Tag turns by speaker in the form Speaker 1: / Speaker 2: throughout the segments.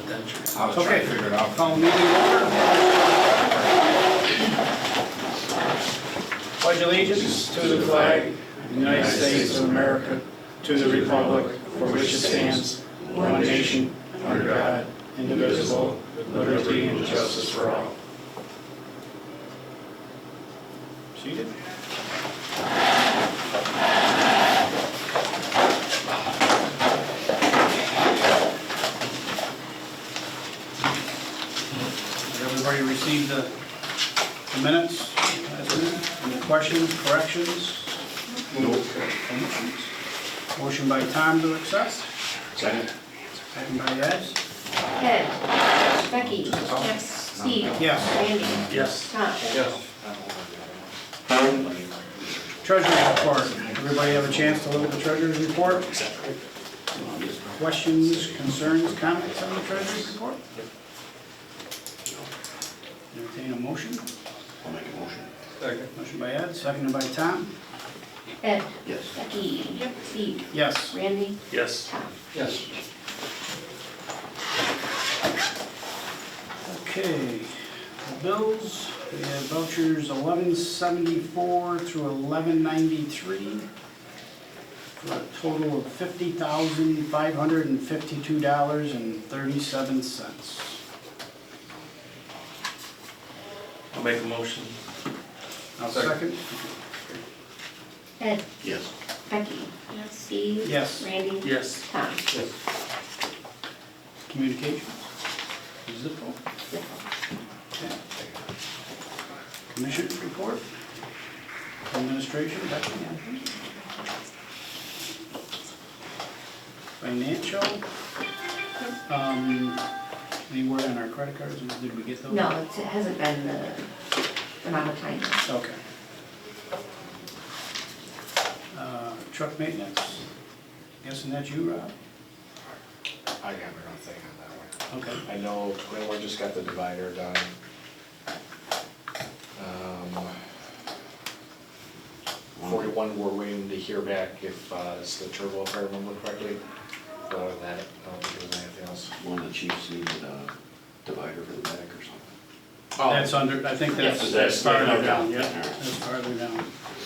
Speaker 1: attention.
Speaker 2: I was trying to figure it out.
Speaker 3: Call meeting order. Pledge allegiance to the flag of the United States of America, to the republic for which it stands, one nation, under God, indivisible, with liberty and justice for all. Seated. Everybody received the minutes? Any questions, corrections?
Speaker 2: Nope.
Speaker 3: Omissions? Motion by Tom to accept.
Speaker 2: Second.
Speaker 3: Second by Ed.
Speaker 4: Ed. Becky. Yes. Steve.
Speaker 3: Yes.
Speaker 4: Randy.
Speaker 1: Yes.
Speaker 4: Tom.
Speaker 2: Yes.
Speaker 3: Treasurer's report. Everybody have a chance to look at the treasurer's report? Questions, concerns, comments on the treasurer's report? Entertain a motion.
Speaker 2: I'll make a motion.
Speaker 1: Second.
Speaker 3: Motion by Ed, seconded by Tom.
Speaker 4: Ed.
Speaker 2: Yes.
Speaker 4: Becky. Steve.
Speaker 3: Yes.
Speaker 4: Randy.
Speaker 1: Yes.
Speaker 4: Tom.
Speaker 2: Yes.
Speaker 3: Okay, the bills, we have vouchers 1174 through 1193 for a total of $50,552.37.
Speaker 1: I'll make a motion.
Speaker 3: I'll second.
Speaker 4: Ed.
Speaker 2: Yes.
Speaker 4: Becky. Steve.
Speaker 3: Yes.
Speaker 4: Randy.
Speaker 1: Yes.
Speaker 4: Tom.
Speaker 2: Yes.
Speaker 3: Communications? Zippo? Okay. Commission report? Administration, Becky? Financial? Any word on our credit cards? Did we get those?
Speaker 4: No, it hasn't been the amount of time.
Speaker 3: Okay. Truck maintenance? Guessing that's you, Rob?
Speaker 5: I got my own thing on that one.
Speaker 3: Okay.
Speaker 5: I know 21 just got the divider done. 41, we're waiting to hear back if it's the turbo, if I remember correctly. But other than that, I don't think there was anything else.
Speaker 2: One of the chiefs needed a divider for the medic or something.
Speaker 3: That's under, I think that's
Speaker 5: Yes, that's
Speaker 3: farther
Speaker 5: farther
Speaker 3: down,
Speaker 5: down.
Speaker 3: yeah, that's farther down.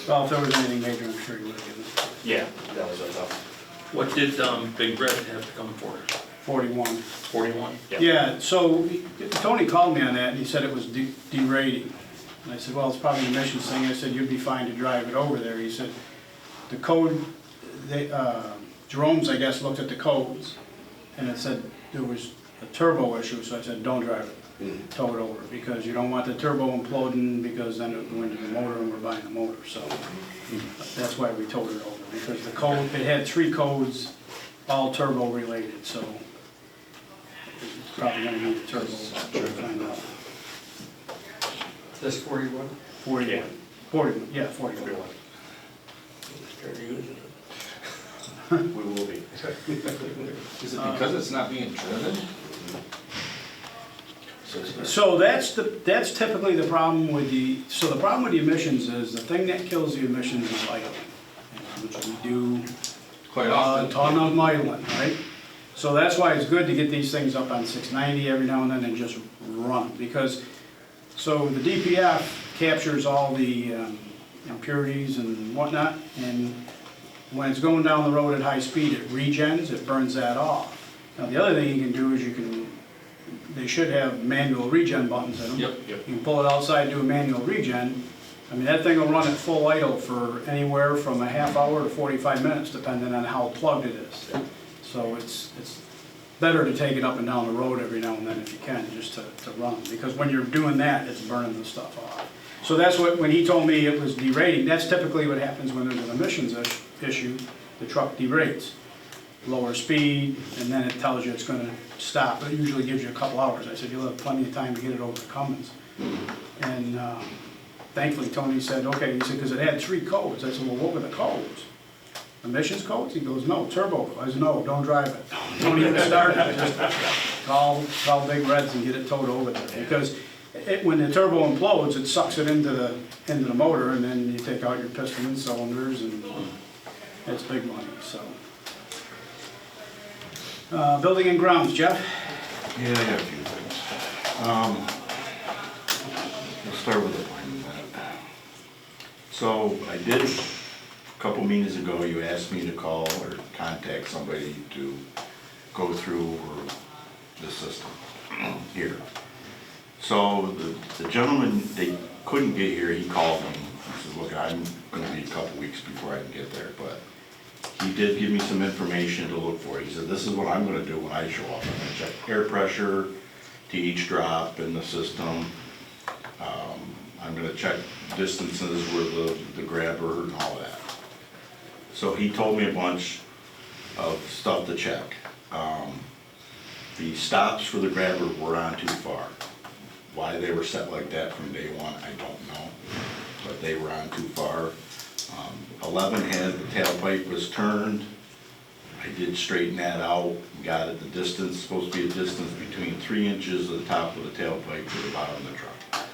Speaker 3: Well, if there was anything major, I'm sure you would have given it.
Speaker 5: Yeah, that was a tough.
Speaker 1: What did Big Red have to come for?
Speaker 3: 41.
Speaker 1: 41?
Speaker 3: Yeah, so Tony called me on that and he said it was derating. And I said, well, it's probably an emissions thing. I said, you'd be fine to drive it over there. He said, the code, Jerome's, I guess, looked at the codes and it said there was a turbo issue, so I said, don't drive it. Tow it over, because you don't want the turbo imploding, because then it'll go into the motor and we're buying the motor, so that's why we towed it over, because the code, it had 3 codes, all turbo related, so it's probably gonna need a turbo, to find out.
Speaker 1: That's 41?
Speaker 3: 41.
Speaker 5: Yeah.
Speaker 3: 41, yeah, 41.
Speaker 5: 41.
Speaker 1: Start using it.
Speaker 5: We will be.
Speaker 2: Is it because it's not being driven?
Speaker 3: So that's typically the problem with the problem with the emissions is the thing that kills the emissions is idling, which we do
Speaker 2: Quite
Speaker 3: a
Speaker 2: often.
Speaker 3: ton of idling, right? So that's why it's good to get these things up on 690 every now and then and just run, because so the DPF captures all the impurities and whatnot, and when it's going down the road at high speed, it regens, it burns that off. Now the other thing you can do is they should have manual regen buttons in them.
Speaker 1: Yep.
Speaker 3: You can pull it outside, do a manual regen. I mean, that thing will run at full idle for anywhere from a half hour to 45 minutes, depending on how plugged it is. So it's better to take it up and down the road every now and then if you can, just to run. Because when you're doing that, it's burning the stuff off. So that's what, when he told me it was derating, that's typically what happens when there's an emissions issue. The truck derates. Lower speed, and then it tells you it's going to stop. It usually gives you a couple hours. I said, you'll have plenty of time to get it over to Cummins. And thankfully Tony said, okay, he said, because it had 3 codes. I said, well, what were the codes? Emissions codes? He goes, no, turbo. I said, no, don't drive it. Don't even start it. Just call Big Reds and get it towed over there. Because when the turbo implodes, it sucks it into the motor, and then you take out your piston and cylinders, and it's big money, so. Building and grounds, Jeff?
Speaker 6: Yeah, I got a few things. Let's start with the plan. So I did, a couple meetings ago, you asked me to call or contact somebody to go through the system here. So the gentleman, they couldn't get here, he called me. He said, look, I'm gonna be a couple weeks before I can get there, but he did give me some information to look for. He said, this is what I'm gonna do when I show up. I'm gonna check air pressure to each drop in the system. I'm gonna check distances where the grabber and all that. So he told me a bunch of stuff to check. The stops for the grabber were on too far. Why they were set like that from day one, I don't know, but they were on too far. 11 had the tailpipe was turned. I did straighten that out, got it the distance, supposed to be a distance between 3 inches of the top of the tailpipe to the bottom of the truck.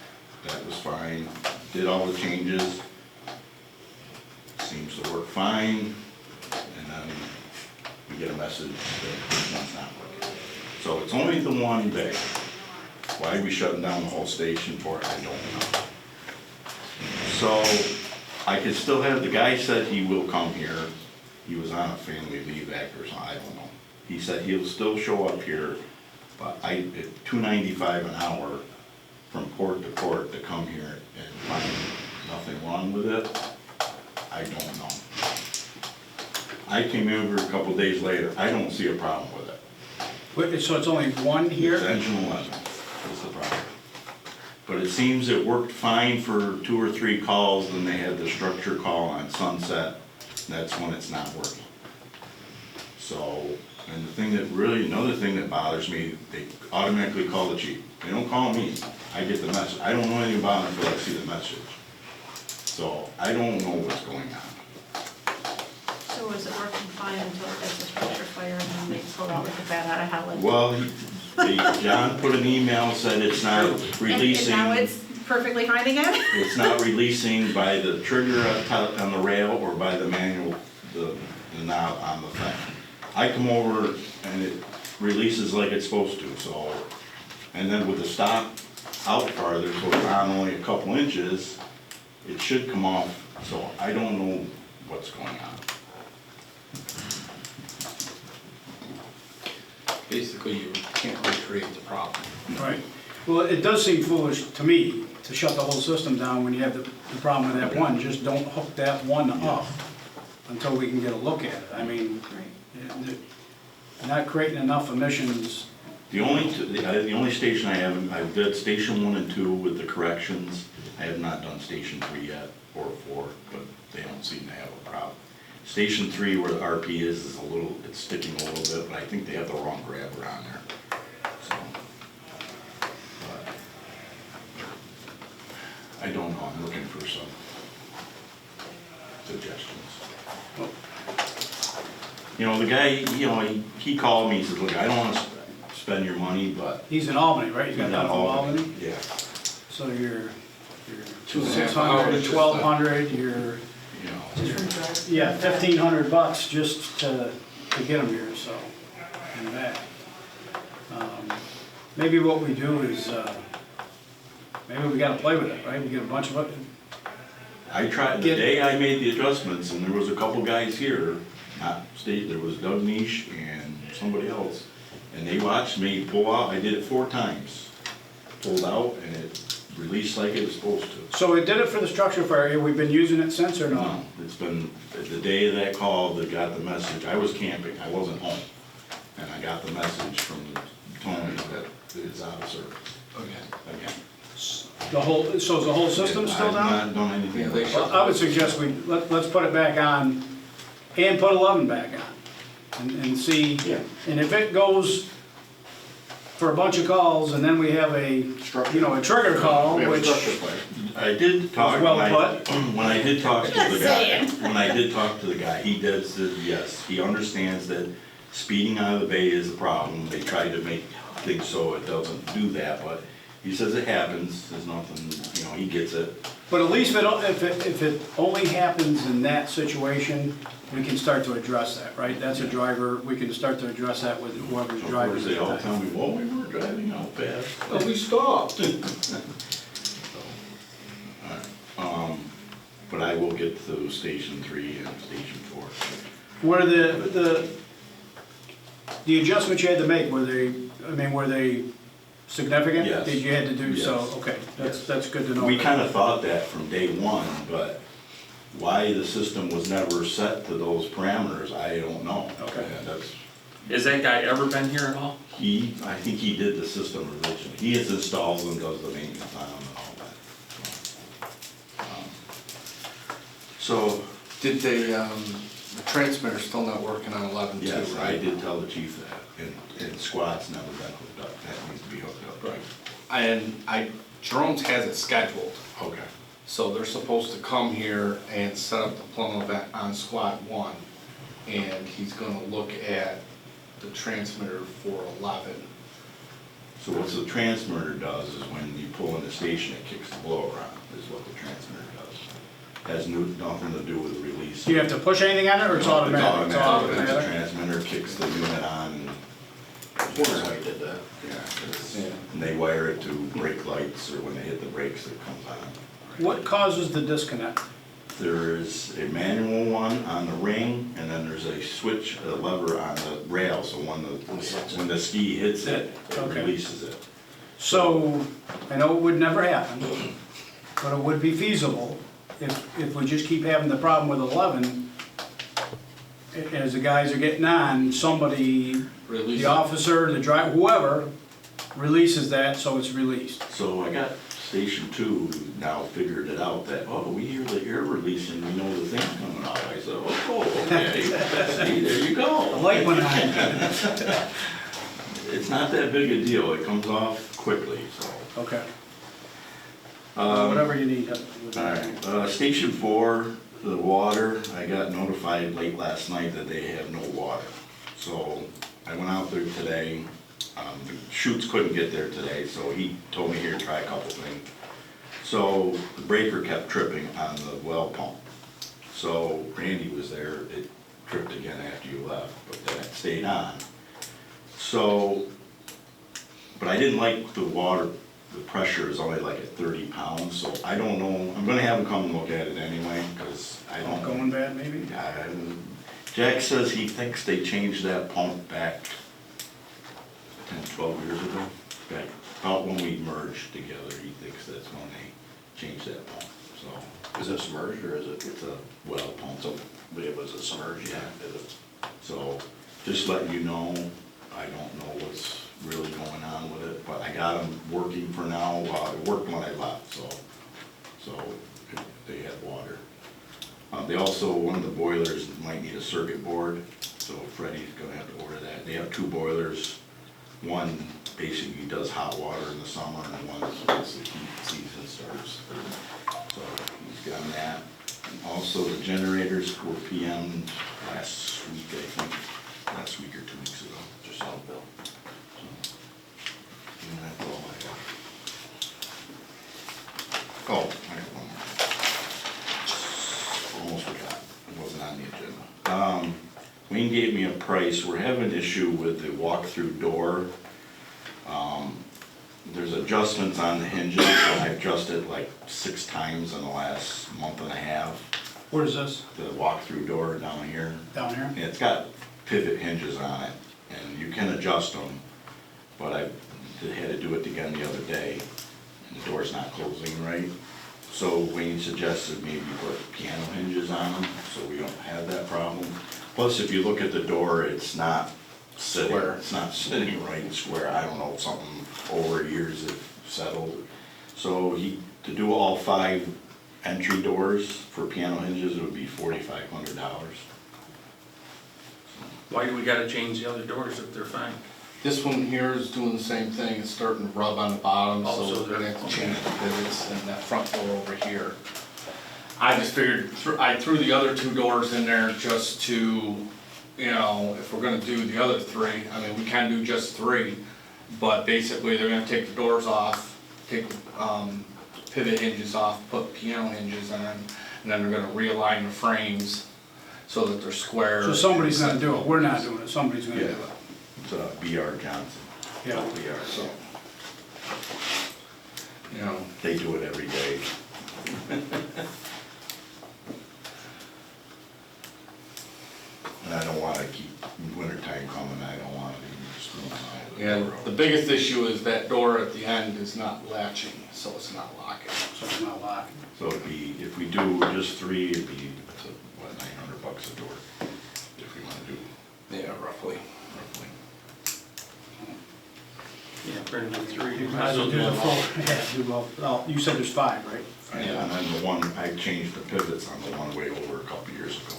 Speaker 6: That was fine, did all the changes. Seems to work fine, and then we get a message that this one's not working. So it's only the one day. Why are we shutting down the whole station for, I don't know. So I could still have, the guy said he will come here. He was on a family leave act or something, I don't know. He said he'll still show up here, but at $2.95 an hour from port to port to come here and find nothing wrong with it, I don't know. I came over a couple days later, I don't see a problem with it.
Speaker 3: Wait, so it's only one here?
Speaker 6: It's engine 11 is the problem. But it seems it worked fine for 2 or 3 calls, then they had the structure call on Sunset. That's when it's not working. So, and the thing that really, another thing that bothers me, they automatically call the chief. They don't call me, I get the message. I don't know anything about it until I see the message. So, I don't know what's going on.
Speaker 7: So was it working fine until it gets a structure fire and then they pull out like a bat out of hell?
Speaker 6: Well, John put an email, said it's not releasing.
Speaker 7: And now it's perfectly fine again?
Speaker 6: It's not releasing by the trigger on the rail or by the manual, the knob on the thing. I come over and it releases like it's supposed to, so, and then with the stop out farther, so it's on only a couple inches, it should come off, so I don't know what's going on.
Speaker 8: Basically, you can't recreate the problem.
Speaker 3: Right. Well, it does seem foolish to me to shut the whole system down when you have the problem with that one. Just don't hook that one up until we can get a look at it. I mean, they're not creating enough emissions.
Speaker 6: The only station I haven't, I've did station 1 and 2 with the corrections. I have not done station 3 yet, or 4, but they don't seem to have a problem. Station 3 where the RP is a little, it's sticking a little bit, but I think they have the wrong grabber on there. So, but I don't know, I'm looking for some suggestions. You know, the guy, you know, he called me, he said, look, I don't want to spend your money, but.
Speaker 3: He's in Albany, right? You got down from Albany?
Speaker 6: Yeah.
Speaker 3: So you're
Speaker 8: 2.5
Speaker 3: 600,
Speaker 8: hours.
Speaker 3: 1,200, you're,
Speaker 6: You know,
Speaker 3: yeah, $1,500 just to get them here, so, and back. Maybe what we do is, maybe we gotta play with it, right? We get a bunch of it.
Speaker 6: I tried, the day I made the adjustments, and there was a couple guys here, not state, there was Doug Nish and somebody else, and they watched me pull out. I did it 4 times. Pulled out, and it released like it was supposed to.
Speaker 3: So it did it for the structure fire. We've been using it since or no?
Speaker 6: No, it's been, the day of that call, that got the message, I was camping, I wasn't home, and I got the message from Tony that it's out of service. Again.
Speaker 3: So is the whole system still down?
Speaker 6: I've not done anything.
Speaker 8: Yeah, they
Speaker 6: with it.
Speaker 3: Well, I would suggest let's put it back on and put 11 back on and see.
Speaker 2: Yeah.
Speaker 3: And if it goes for a bunch of calls and then we have a trigger call,
Speaker 2: We have a
Speaker 3: which,
Speaker 2: structure fire.
Speaker 6: I did talk,
Speaker 3: Well
Speaker 6: when I did talk to the guy,
Speaker 7: saying.
Speaker 6: when I did talk to the guy, he did say, yes, he understands that speeding out of the bay is a problem. They try to make things so it doesn't do that, but he says it happens, there's nothing, you know, he gets it.
Speaker 3: but at least if it only happens in that situation, we can start to address that, right? That's a driver, we can start to address that with whoever's
Speaker 6: Of
Speaker 3: driving.
Speaker 6: course, they all tell me, well, we were driving out fast.
Speaker 8: Oh, we stopped.
Speaker 6: But I will get to Station 3 and Station 4.
Speaker 3: Were the adjustments you had to make, were they significant?
Speaker 6: Yes.
Speaker 3: Did you had to do so?
Speaker 6: Yes.
Speaker 3: Okay,
Speaker 6: Yes.
Speaker 3: that's good to know.
Speaker 6: We kind of thought that from day one, but why the system was never set to those parameters, I don't know.
Speaker 3: Okay.
Speaker 6: And that's,
Speaker 1: Has that guy ever been here at all?
Speaker 6: I think he did the system originally. He has installed and does the maintenance on them and all that. So,
Speaker 8: Did they, the transmitter's still not working on 11 too,
Speaker 6: yes, I
Speaker 8: right?
Speaker 6: did tell the chief that, and squat's never been hooked up, that needs to be hooked up.
Speaker 8: And Jerome's has it scheduled,
Speaker 6: Okay.
Speaker 8: so they're supposed to come here and set up the plumb event on squad 1. And he's gonna look at the transmitter for 11.
Speaker 6: So what the transmitter does is when you pull in the station, it kicks the blower on, is what the transmitter does. Has nothing to do with the release.
Speaker 3: Do you have to push anything on it, or it's automatic?
Speaker 6: It's automatic. The transmitter kicks the unit on.
Speaker 2: Wondering how you did that.
Speaker 6: Yeah, 'cause- and they wire it to brake lights, or when they hit the brakes, it comes on.
Speaker 3: What causes the disconnect?
Speaker 6: There's a manual one on the ring, and then there's a switch, a lever on the rail, so when the ski hits it, it
Speaker 3: Okay.
Speaker 6: releases it.
Speaker 3: So, I know it would never happen, but it would be feasible if we just keep having the problem with 11, as the guys are getting on, somebody,
Speaker 8: Release
Speaker 3: the
Speaker 8: it.
Speaker 3: officer, the driver, whoever, releases that, so it's released.
Speaker 6: So I got Station 2 now figured it out that, oh, we hear the air releasing, we know the thing's coming out. I said, oh, okay, see, there you
Speaker 3: The
Speaker 6: go.
Speaker 3: light went on.
Speaker 6: It's not that big a deal, it comes off quickly, so.
Speaker 3: Okay. Whatever you need.
Speaker 6: All right, Station 4, the water, I got notified late last night that they have no water. So I went out there today, the chutes couldn't get there today, so he told me here, try a couple things. So the breaker kept tripping on the well pump. So Randy was there, it tripped again after you left, but then it stayed on. So, but I didn't like the water, the pressure is only like at 30 pounds, so I don't know, I'm gonna have him come and look at it anyway, because I don't.
Speaker 3: Going bad, maybe?
Speaker 6: Jack says he thinks they changed that pump back 10, 12 years ago. Back about when we merged together, he thinks that's when they changed that pump, so.
Speaker 2: Is it submerged or is it?
Speaker 6: It's a well pump, so,
Speaker 2: But it was submerged, yeah. Is it?
Speaker 6: so just letting you know, I don't know what's really going on with it, but I got them working for now. It worked when I left, so they had water. They also, one of the boilers might need a circuit board, so Freddie's gonna have to order that. They have two boilers. One basically does hot water in the summer, and one once the heat season starts. So he's got that. Also, the generators were PM'd last week, I think, last week or 2 weeks ago.
Speaker 2: Just on bill.
Speaker 6: And that's all I got. Oh, I have one more. Almost forgot, it wasn't on the agenda. Wayne gave me a price, we're having an issue with the walk-through door. There's adjustments on the hinges, I've adjusted like 6 times in the last month and a half.
Speaker 3: Where's this?
Speaker 6: The walk-through door down here.
Speaker 3: Down here?
Speaker 6: And it's got pivot hinges on it, and you can adjust them, but I had to do it again the other day, and the door's not closing right. So Wayne suggested maybe put piano hinges on them, so we don't have that problem. Plus, if you look at the door, it's not sitting,
Speaker 2: Square.
Speaker 6: it's not sitting right and square. I don't know, something over years it settled. So to do all 5 entry doors for piano hinges, it would be $4,500.
Speaker 1: Why do we gotta change the other doors if they're fine?
Speaker 8: This one here is doing the same thing, it's starting to rub on the bottom,
Speaker 1: Oh,
Speaker 8: so
Speaker 1: so
Speaker 8: we're gonna
Speaker 1: they're-
Speaker 8: have to change the pivots and that front door over here. I just figured, I threw the other 2 doors in there just to, you know, if we're gonna do the other 3, I mean, we can do just 3, but basically they're gonna take the doors off, take the pivot hinges off, put piano hinges on, and then they're gonna realign the frames so that they're square.
Speaker 3: So somebody's gonna do it, we're not doing it, somebody's gonna do
Speaker 6: Yeah.
Speaker 3: it.
Speaker 6: It's B.R. Johnson.
Speaker 3: Yeah.
Speaker 6: We are,
Speaker 8: so. You know,
Speaker 6: they do it every day. And I don't wanna keep wintertime coming, I don't wanna even just move out of the
Speaker 8: and
Speaker 6: door.
Speaker 8: the biggest issue is that door at the end is not latching, so it's not locking.
Speaker 3: So it's not locked.
Speaker 6: So it'd be, if we do just three, it'd be, what's it, what, $900 a door? If we wanna do
Speaker 8: Yeah, roughly.
Speaker 6: roughly.
Speaker 1: Yeah, pretty much three.
Speaker 3: You
Speaker 1: Might
Speaker 3: might
Speaker 1: as
Speaker 3: as well
Speaker 1: well
Speaker 3: do
Speaker 1: do
Speaker 3: the
Speaker 1: them all.
Speaker 3: full, yeah, do both. Oh, you said there's 5, right?
Speaker 6: And then the one, I changed the pivots on the one way over a couple years ago.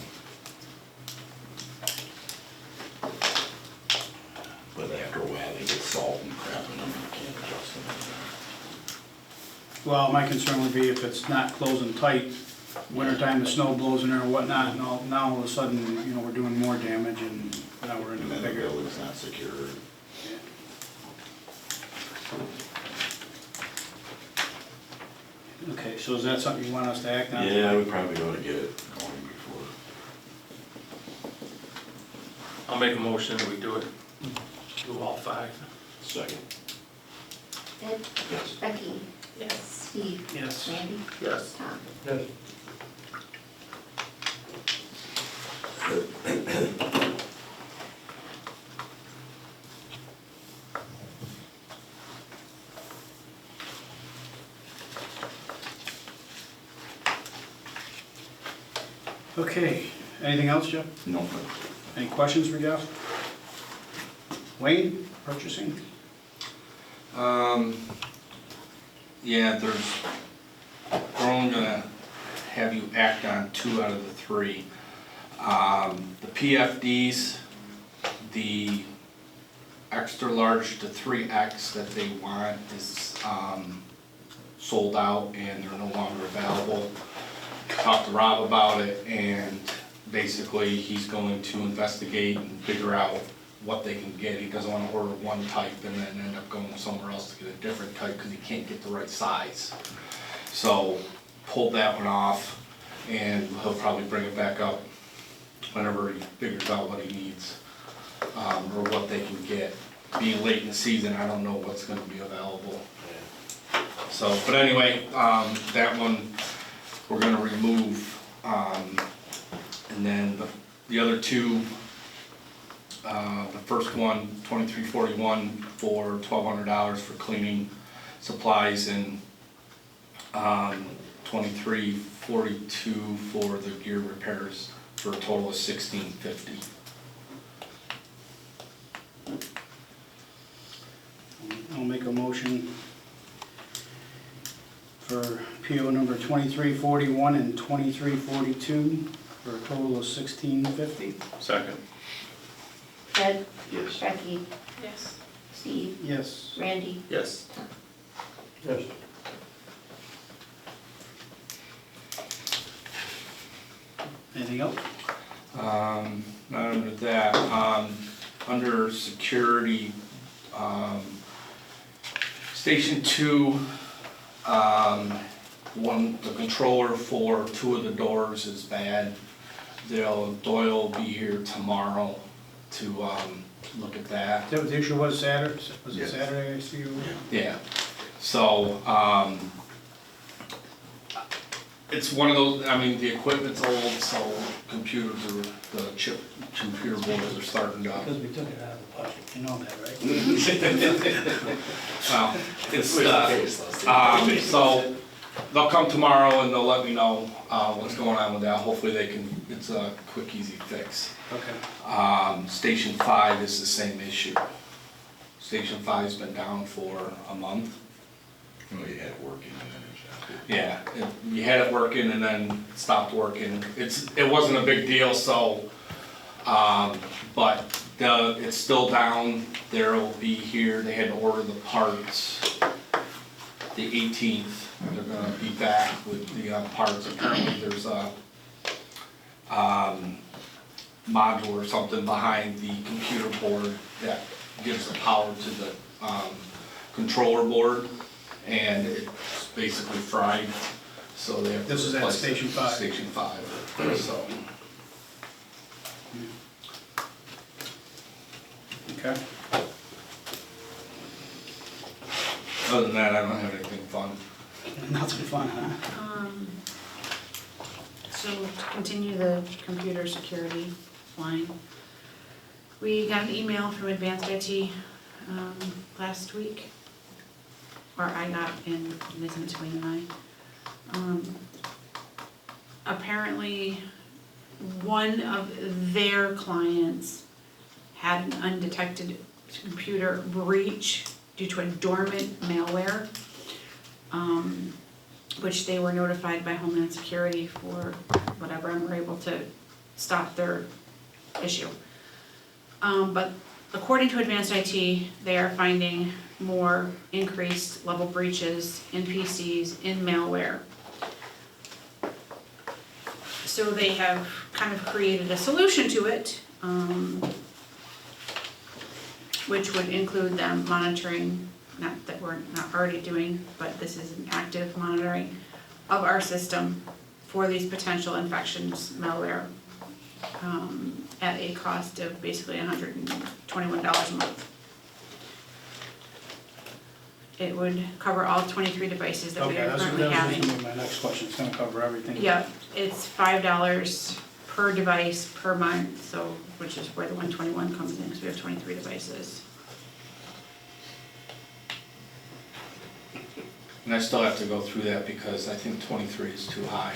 Speaker 6: But after a while, they get salt and crap in them, you can't adjust them.
Speaker 3: Well, my concern would be if it's not closing tight, wintertime, the snow blows in there and whatnot, and now all of a sudden, you know, we're doing more damage and now we're into
Speaker 6: And
Speaker 3: a
Speaker 6: then the
Speaker 3: bigger.
Speaker 6: building's not secure.
Speaker 3: Okay, so is that something you want us to act on?
Speaker 6: Yeah, we probably ought to get it going before.
Speaker 1: I'll make a motion that we do it. Do all 5.
Speaker 2: Second.
Speaker 4: Ed,
Speaker 2: Yes.
Speaker 4: Becky,
Speaker 7: Yes.
Speaker 4: Steve,
Speaker 3: Yes.
Speaker 4: Randy,
Speaker 1: Yes.
Speaker 4: Tom.
Speaker 2: Yes.
Speaker 3: Okay, anything else, Jeff?
Speaker 6: No,
Speaker 3: Any questions for Jeff? Wayne, purchasing?
Speaker 8: Yeah, we're only gonna have you act on 2 out of the 3. The PFDs, the extra large to 3X that they want is, sold out and they're no longer available. Talked to Rob about it and basically he's going to investigate and figure out what they can get. He doesn't wanna order one type and then end up going somewhere else to get a different type because he can't get the right size. So pulled that one off and he'll probably bring it back up whenever he figures out what he needs, or what they can get. Being late in the season, I don't know what's gonna be available. So, but anyway, that one we're gonna remove, and then the other 2, the first one, 2341 for $1,200 for cleaning supplies and 2342 for the gear repairs for a total of $1,650.
Speaker 3: I'll make a motion for PO number 2341 and 2342 for a total of $1,650.
Speaker 1: Second.
Speaker 4: Ed,
Speaker 2: Yes.
Speaker 4: Becky,
Speaker 7: Yes.
Speaker 4: Steve,
Speaker 3: Yes.
Speaker 4: Randy,
Speaker 1: Yes.
Speaker 4: Tom.
Speaker 2: Yes.
Speaker 3: Anything else?
Speaker 8: Not under that, under security, Station 2, the controller for 2 of the doors is bad. Doyle will be here tomorrow to, look at that.
Speaker 3: Is that what the issue was Saturday? Was it
Speaker 6: Yes.
Speaker 3: Saturday I see you?
Speaker 8: Yeah, so, it's one of those, I mean, the equipment's old, so computers are, computer boards are starting to,
Speaker 3: Because we took it out of the budget, you know that, right?
Speaker 8: well, it's, so, they'll come tomorrow and they'll let me know, what's going on with that, hopefully they can, it's a quick, easy fix.
Speaker 3: Okay.
Speaker 8: Station 5 is the same issue. Station 5's been down for a month.
Speaker 6: well, you had it working and then it's.
Speaker 8: Yeah, we had it working and then it stopped working. It wasn't a big deal, so, but it's still down. They'll be here. They had to order the parts the 18th. They're gonna be back with the parts. Apparently there's a module or something behind the computer board that gives the power to the controller board, and it's basically fried, so they have to
Speaker 3: This is at
Speaker 8: replace it.
Speaker 3: Station 5.
Speaker 8: Station 5, so.
Speaker 3: Okay.
Speaker 8: Other than that, I don't have anything fun.
Speaker 3: Nothing fun, huh?
Speaker 7: So to continue the computer security line, we got an email from Advanced IT last week, or I got in, they sent it to Wayne and I. Apparently, one of their clients had an undetected computer breach due to a dormant malware, which they were notified by Homeland Security for whatever, and were able to stop their issue. But according to Advanced IT, they are finding more increased level breaches in PCs, in malware. So they have kind of created a solution to it, which would include them monitoring, not that we're not already doing, but this is an active monitoring of our system for these potential infections, malware, at a cost of basically $121 a month. It would cover all 23 devices that we
Speaker 3: Okay,
Speaker 7: are
Speaker 3: that's
Speaker 7: currently
Speaker 3: gonna
Speaker 7: having.
Speaker 3: be my next question, it's gonna cover everything.
Speaker 7: Yep, it's $5 per device per month, so, which is where the 121 comes in, because we have 23 devices.
Speaker 8: And I still have to go through that because I think 23 is too high.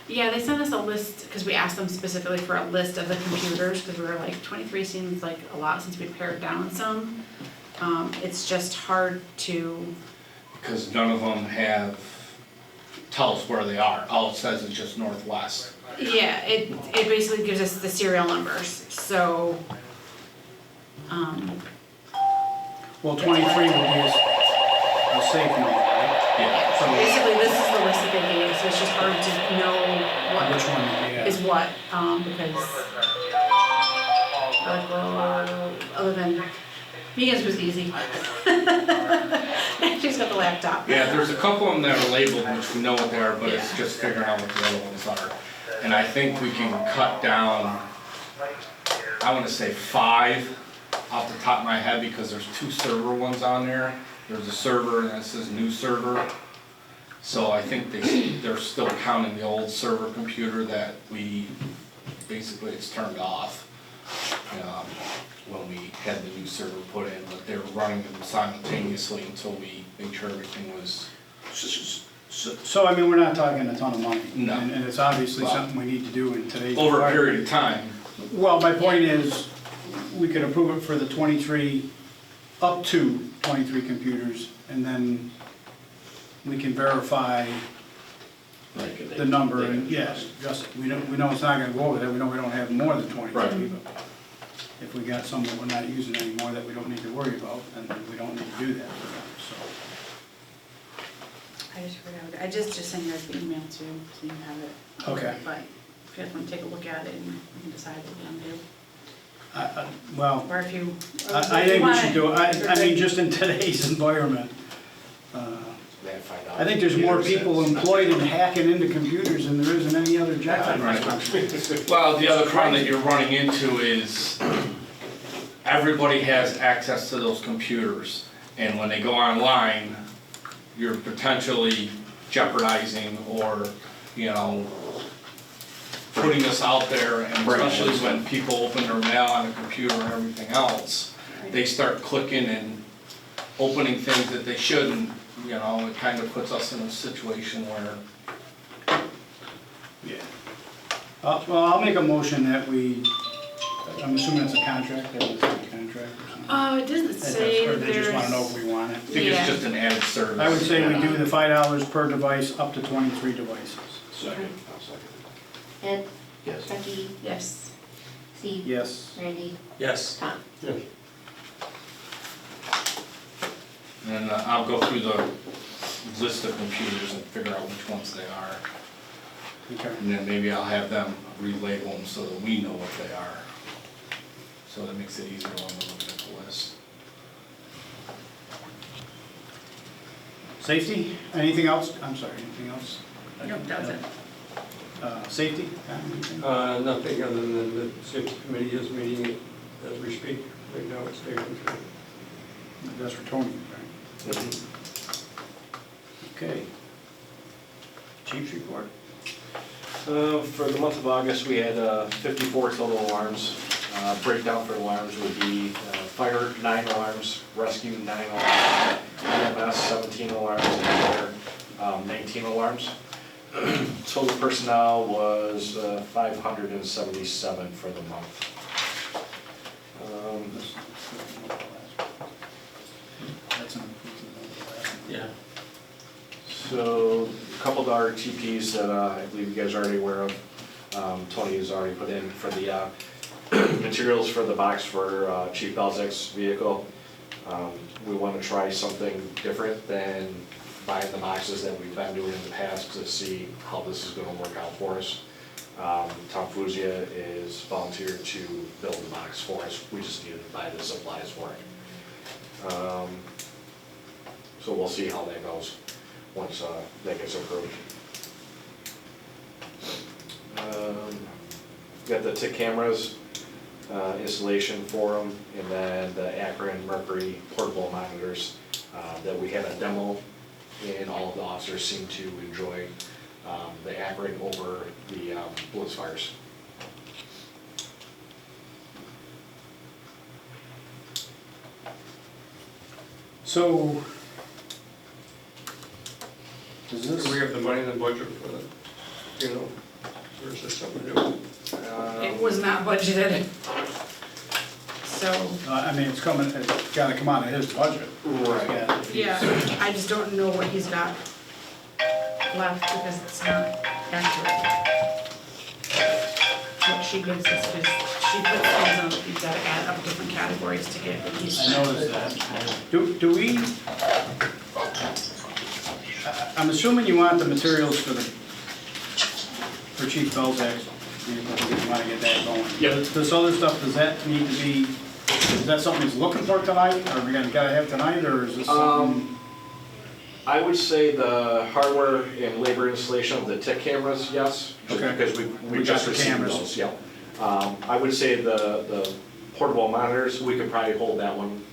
Speaker 7: Yeah, they sent us a list, because we asked them specifically for a list of the computers, because we were like, 23 seems like a lot since we pared down some. It's just hard to,
Speaker 8: Because none of them tell us where they are. All it says is just northwest.
Speaker 7: yeah, it basically gives us the serial numbers, so,
Speaker 3: Well, 23 would be a safe number, right?
Speaker 8: Yeah.
Speaker 7: so basically this is the list that they gave, so it's just hard to know
Speaker 3: Which
Speaker 7: what
Speaker 3: one, yeah.
Speaker 7: is what, because, like, well, other than, Megan's was easy. She's got the laptop.
Speaker 8: Yeah, there's a couple of them that are labeled, which we know what they are, but it's just figuring out what the other ones are. And I think we can cut down, I wanna say 5 off the top of my head, because there's 2 server ones on there. There's a server and it says new server. So I think they're still counting the old server computer that basically it's turned off when we had the new server put in, but they were running them simultaneously until we made sure everything was.
Speaker 3: So, I mean, we're not talking a ton of money.
Speaker 8: No.
Speaker 3: And it's obviously
Speaker 8: Well,
Speaker 3: something we need to do in today's.
Speaker 8: Over a
Speaker 3: environment.
Speaker 8: period of time.
Speaker 3: Well, my point is, we could approve it for the 23, up to 23 computers, and then we can verify the number, and yes, just, we know it's not gonna go over that, we know we don't have more than 23.
Speaker 8: Right.
Speaker 3: But if we got some that we're not using anymore that we don't need to worry about, then we don't need to do that for them, so.
Speaker 7: I just forgot, I just sent you guys the email too, so you have it.
Speaker 3: Okay.
Speaker 7: But if you guys want to take a look at it and we can decide what we're gonna do.
Speaker 3: Well,
Speaker 7: Or if you.
Speaker 3: I think we should do, I mean, just in today's environment,
Speaker 5: They have $5
Speaker 3: I think there's more
Speaker 5: computers,
Speaker 3: people
Speaker 5: that's-
Speaker 3: employed in hacking into computers than there is in any other job.
Speaker 8: Well, the other problem that you're running into is everybody has access to those computers. And when they go online, you're potentially jeopardizing or, putting this out there, and especially when people open their mail on a computer and everything else, they start clicking and opening things that they shouldn't, it kind of puts us in a situation where.
Speaker 3: Yeah. Well, I'll make a motion that I'm assuming it's a contract, that it's a contract or something.
Speaker 7: It doesn't say
Speaker 3: Or
Speaker 7: that
Speaker 3: they just wanna know
Speaker 7: there's,
Speaker 3: if we want it.
Speaker 8: I think it's just an added service.
Speaker 3: I would say we do the $5 per device up to 23 devices.
Speaker 2: Second, I'll second
Speaker 4: Ed,
Speaker 2: it. Yes.
Speaker 4: Becky,
Speaker 7: yes.
Speaker 4: Steve,
Speaker 3: Yes.
Speaker 4: Randy,
Speaker 1: Yes.
Speaker 4: Tom.
Speaker 8: And I'll go through the list of computers and figure out which ones they are.
Speaker 3: Okay.
Speaker 8: And then maybe I'll have them relabel them so that we know what they are. So that makes it easier when we're looking at the list.
Speaker 3: Safety, anything else? I'm sorry, anything else?
Speaker 7: Nope, that was it.
Speaker 3: Safety? Anything?
Speaker 9: Nothing other than the safety committee is meeting as we speak. Right now it's taking.
Speaker 3: That's for Tony, right? Okay. Chief's report?
Speaker 5: For the month of August, we had 54 total alarms. Breakdown for alarms would be fire 9 alarms, rescue 9 alarms, EMS 17 alarms, and fire 19 alarms. Total personnel was 577 for the month.
Speaker 3: That's an improvement over last month.
Speaker 1: Yeah.
Speaker 5: So, a couple of RTPs that I believe you guys are already aware of. Tony has already put in for the materials for the box for Chief Belzak's vehicle. We want to try something different than buying the boxes that we've been doing in the past to see how this is going to work out for us. Tom Fuzia is volunteered to build the box for us. We just need to buy the supplies for it. So we'll see how that goes once that gets approved. Got the TIC cameras installation for them, and then the Akron Mercury portable monitors that we had a demo, and all of the officers seem to enjoy the Akron over the Blitz fires.
Speaker 3: So, does
Speaker 9: Do
Speaker 3: this,
Speaker 9: we have the money in the budget for that, you know, or is this something new?
Speaker 7: It was not budgeted. So,
Speaker 3: I mean, it's coming, it's gotta come out of his budget.
Speaker 5: Right.
Speaker 7: yeah, I just don't know what he's got left because it's not accurate. What she gives us is, she puts things on, you've gotta add up different categories to get what he's.
Speaker 3: I noticed that. Do we, I'm assuming you want the materials for Chief Belzak's vehicle, you wanna get that going.
Speaker 5: Yep.
Speaker 3: This other stuff, does that need to be, is that something he's looking for tonight, or we gotta have tonight, or is this something?
Speaker 5: I would say the hardware and labor installation of the TIC cameras, yes. just
Speaker 3: Okay.
Speaker 5: Because we
Speaker 3: We
Speaker 5: just
Speaker 3: got the
Speaker 5: received
Speaker 3: cameras.
Speaker 5: those, yeah. I would say the portable monitors, we could probably hold that one.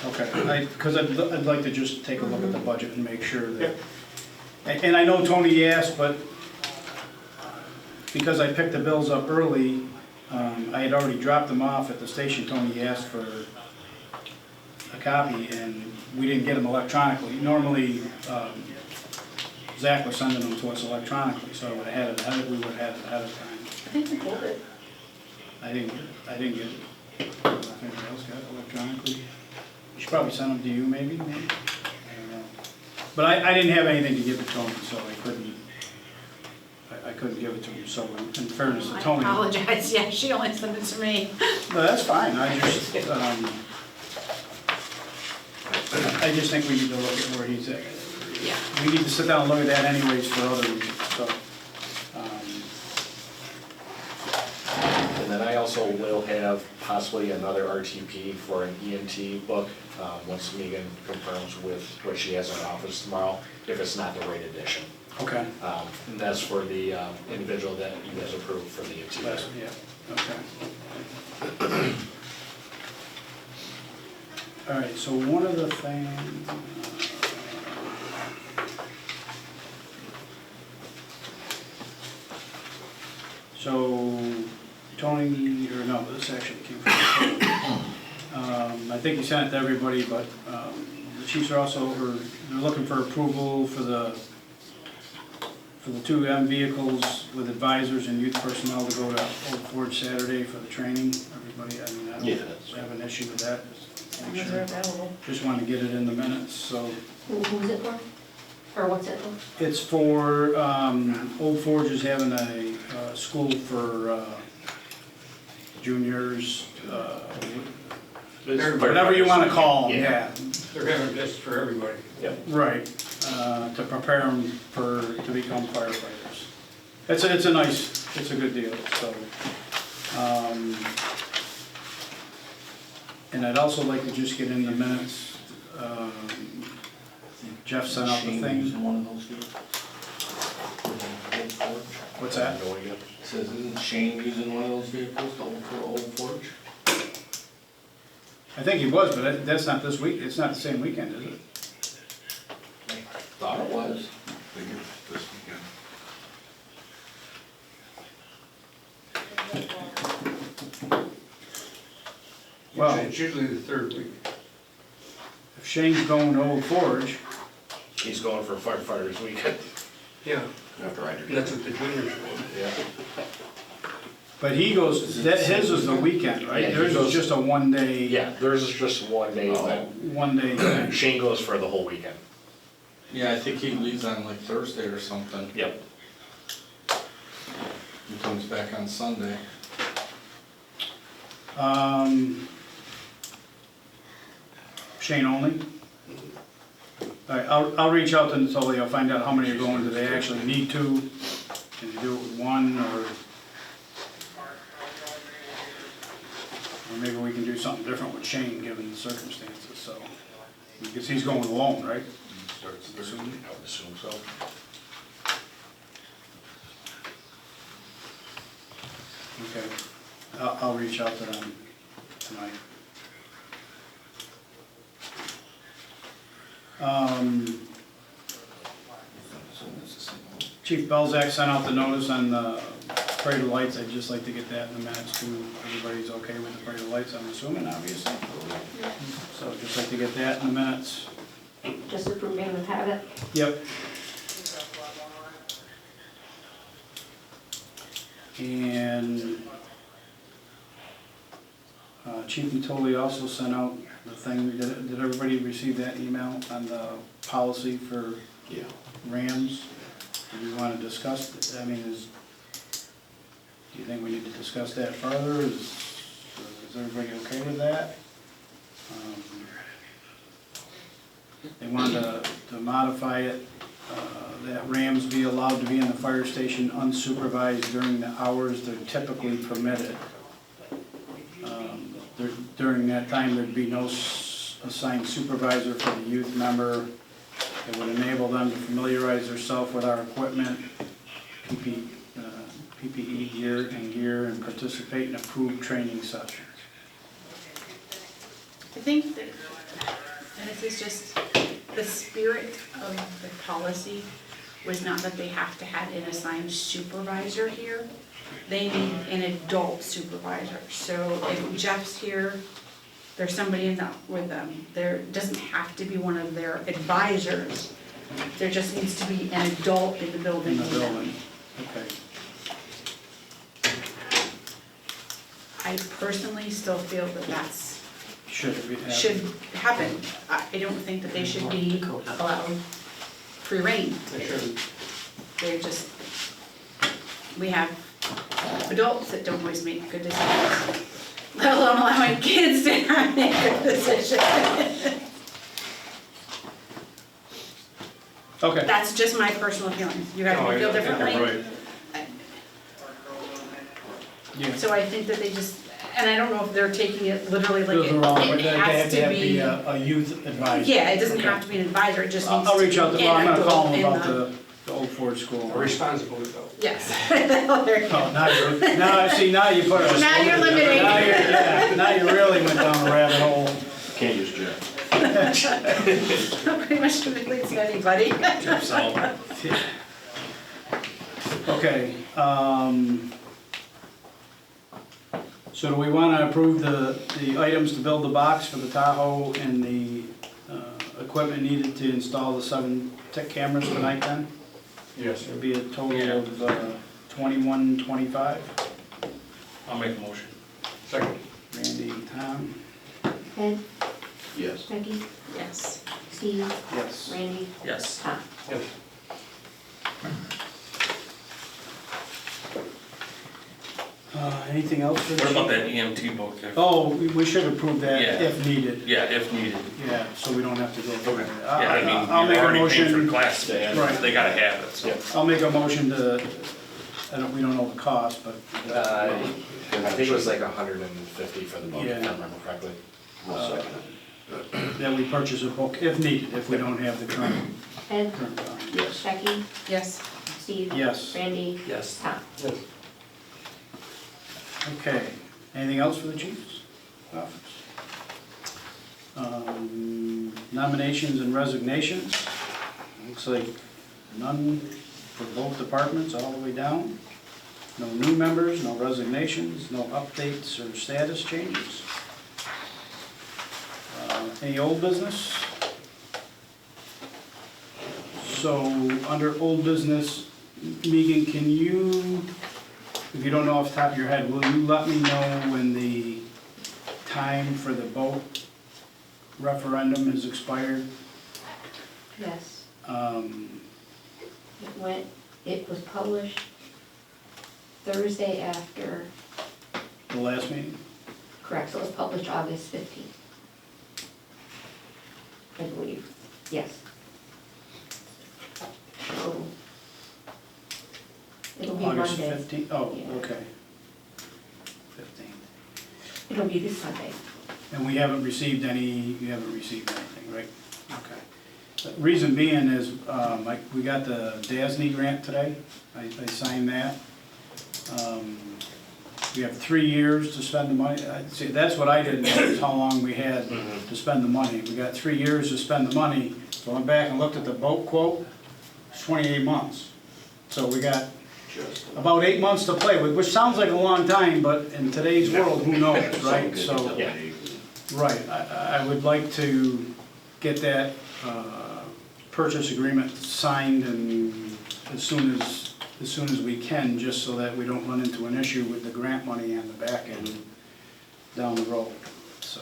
Speaker 3: Okay, because I'd like to just take a look at the budget and make sure that, and I know Tony asked, but because I picked the bills up early, I had already dropped them off at the station. Tony asked for a copy, and we didn't get them electronically. Normally, Zach was sending them to us electronically, so I would have had it, we would have had it ahead of time.
Speaker 4: I think we pulled it.
Speaker 3: I didn't get it. If anybody else got it electronically. You should probably send them to you, maybe? I don't know. But I didn't have anything to give to Tony, so I couldn't give it to him, so in fairness to
Speaker 7: I
Speaker 3: Tony.
Speaker 7: apologize, yeah, she only sent it to me.
Speaker 3: No, that's fine, I just think we need to look at where he's at.
Speaker 7: Yeah.
Speaker 3: We need to sit down and look at that anyways for other reasons, so.
Speaker 5: And then I also will have possibly another RTP for an EMT book, once Megan confirms with what she has in her office tomorrow, if it's not the right edition.
Speaker 3: Okay.
Speaker 5: And that's for the individual that you guys approved for the EMT.
Speaker 3: That's, yeah, okay. All right, so one of the things, so Tony, or no, this actually came from, I think you sent it to everybody, but the chiefs are also, they're looking for approval for the 2 M vehicles with advisors and youth personnel to go to Old Forge Saturday for the training. Everybody, I mean, I don't have an issue with that. Just make
Speaker 4: Those
Speaker 3: sure.
Speaker 4: are available.
Speaker 3: Just wanted to get it in the minutes, so.
Speaker 4: Who's it for? Or what's it for?
Speaker 3: It's for, Old Forge is having a school for juniors, whatever you want to call them, yeah.
Speaker 9: They're having this for everybody.
Speaker 3: Right, to prepare them to become firefighters. It's a good deal, so. And I'd also like to just get in the minutes, Jeff sent out the thing.
Speaker 6: One of those vehicles?
Speaker 3: What's that?
Speaker 6: Says, isn't Shane using one of those vehicles for Old Forge?
Speaker 3: I think he was, but that's not this week, it's not the same weekend, is it?
Speaker 6: Thought
Speaker 2: thought it was.
Speaker 6: I think it's this weekend.
Speaker 3: Well-
Speaker 9: It's usually the third week.
Speaker 3: If Shane's going to Old Forge,
Speaker 5: He's going for firefighters weekend.
Speaker 9: Yeah,
Speaker 2: After I
Speaker 9: and that's what the juniors want.
Speaker 5: Yeah.
Speaker 3: but he goes, that, his is the weekend, right?
Speaker 5: Yeah, he
Speaker 3: Theirs is
Speaker 5: goes-
Speaker 3: just a one day.
Speaker 5: Yeah, theirs is just one day, but
Speaker 3: One day thing.
Speaker 5: Shane goes for the whole weekend.
Speaker 8: Yeah, I think he leaves on like Thursday or something.
Speaker 5: Yep.
Speaker 8: He comes back on Sunday.
Speaker 3: Shane only? All right, I'll reach out to Natoli, I'll find out how many are going, do they actually need to? Can they do it with one, or maybe we can do something different with Shane, given the circumstances, so. Because he's going alone, right?
Speaker 5: Starts Thursday, I would assume so.
Speaker 3: Okay, I'll reach out to them tonight. Chief Belzak sent out the notice on the parade of lights, I'd just like to get that in the minutes too. Everybody's okay with the parade of lights, I'm assuming, obviously. So just like to get that in the minutes.
Speaker 4: Just approving and have it.
Speaker 3: Yep. And Chief Natoli also sent out the thing, did everybody receive that email on the policy for
Speaker 2: Yeah.
Speaker 3: Rams? Do we want to discuss, I mean, do you think we need to discuss that further? Is everybody okay with that? They wanted to modify it, that Rams be allowed to be in the fire station unsupervised during the hours they're typically permitted. During that time, there'd be no assigned supervisor for the youth member. It would enable them to familiarize themselves with our equipment, PPE gear, and participate in approved training sessions.
Speaker 7: I think that, and this is just, the spirit of the policy was not that they have to have an assigned supervisor here. They need an adult supervisor. So if Jeff's here, there's somebody in that with them. There doesn't have to be one of their advisors. There just needs to be an adult in the building.
Speaker 3: In the
Speaker 7: with them.
Speaker 3: building, okay.
Speaker 7: I personally still feel that that's
Speaker 3: Should it be?
Speaker 7: should happen. I don't think that they should be allowed free reign.
Speaker 9: They shouldn't.
Speaker 7: They're just, we have adults that don't always make good decisions, let alone allowing kids to not make good decisions.
Speaker 3: Okay.
Speaker 7: That's just my personal feeling. You guys
Speaker 9: No,
Speaker 7: may feel
Speaker 9: I think you're
Speaker 7: differently.
Speaker 9: right.
Speaker 3: Yeah.
Speaker 7: So I think that they just, and I don't know if they're taking it literally like
Speaker 3: Those are wrong, but
Speaker 7: it
Speaker 3: they
Speaker 7: has
Speaker 3: have to
Speaker 7: to
Speaker 3: be
Speaker 7: be.
Speaker 3: a youth advisor.
Speaker 7: Yeah, it doesn't
Speaker 3: Okay.
Speaker 7: have to be an advisor, it just needs
Speaker 3: I'll
Speaker 7: to
Speaker 3: reach out
Speaker 7: be
Speaker 3: to, well, I'm
Speaker 7: an
Speaker 3: gonna call
Speaker 7: adult
Speaker 3: them
Speaker 7: in
Speaker 3: about the Old Ford School.
Speaker 9: A responsible adult.
Speaker 7: Yes. There you
Speaker 3: Oh,
Speaker 7: go.
Speaker 3: now you put us.
Speaker 7: Now you're limiting.
Speaker 3: Now you really went down the rabbit hole.
Speaker 2: Can't use Jeff.
Speaker 7: Pretty much completes anybody.
Speaker 3: Okay, so do we wanna approve the items to build the box for the Tahoe and the, equipment needed to install the 7 tick cameras tonight then?
Speaker 9: Yes.
Speaker 3: It'll be a total of, 2125.
Speaker 1: I'll make a motion.
Speaker 9: Second.
Speaker 3: Randy, Tom?
Speaker 4: Ed,
Speaker 2: Yes.
Speaker 4: Becky,
Speaker 7: Yes.
Speaker 4: Steve,
Speaker 3: Yes.
Speaker 4: Randy,
Speaker 1: Yes.
Speaker 4: Tom.
Speaker 9: Yes.
Speaker 3: Anything else for the
Speaker 1: What about
Speaker 3: chief?
Speaker 1: that EMT book there?
Speaker 3: Oh, we should approve that
Speaker 1: Yeah.
Speaker 3: if needed.
Speaker 1: Yeah, if needed.
Speaker 3: Yeah, so we don't have to go through it.
Speaker 1: Yeah, I mean,
Speaker 3: I'll make
Speaker 1: you're
Speaker 3: a
Speaker 1: already paying for the
Speaker 3: motion,
Speaker 1: class,
Speaker 3: Right.
Speaker 1: they gotta have it, so.
Speaker 3: I'll make a motion to, we don't know the cost, but.
Speaker 5: I think it was like 150 for the book, if I
Speaker 3: Yeah.
Speaker 5: remember correctly.
Speaker 2: I'll second it.
Speaker 3: That we purchase a book if needed, if we don't have the current.
Speaker 4: Ed,
Speaker 2: Yes.
Speaker 4: Becky,
Speaker 7: Yes.
Speaker 4: Steve.
Speaker 3: Yes.
Speaker 4: Randy,
Speaker 1: Yes.
Speaker 4: Tom.
Speaker 9: Yes.
Speaker 3: Okay, anything else for the chief's office? Nominations and resignations. Looks like none for both departments all the way down. No new members, no resignations, no updates or status changes. Any old business? So, under old business, Megan, can you, if you don't know off the top of your head, will you let me know when the time for the boat referendum is expired?
Speaker 4: Yes,
Speaker 3: Um,
Speaker 4: it was published Thursday after,
Speaker 3: The last meeting?
Speaker 4: correct, so it was published August 15th. I believe, yes. So, it'll be
Speaker 3: August
Speaker 4: Monday.
Speaker 3: 15th? Oh,
Speaker 4: Yeah.
Speaker 3: okay. 15th.
Speaker 4: It'll be this Sunday.
Speaker 3: And we haven't received anything, right? Okay. The reason being is, like, we got the DASNY grant today. I signed that. We have 3 years to spend the money. See, that's what I didn't know, is how long we had to spend the money. We got 3 years to spend the money. So I went back and looked at the boat quote, it's 28 months. So we got
Speaker 2: Just.
Speaker 3: about 8 months to play with, which sounds like a long time, but in today's world, who knows, right? So,
Speaker 5: Yeah.
Speaker 3: right, I would like to get that purchase agreement signed and as soon as we can, just so that we don't run into an issue with the grant money on the back end down the road, so.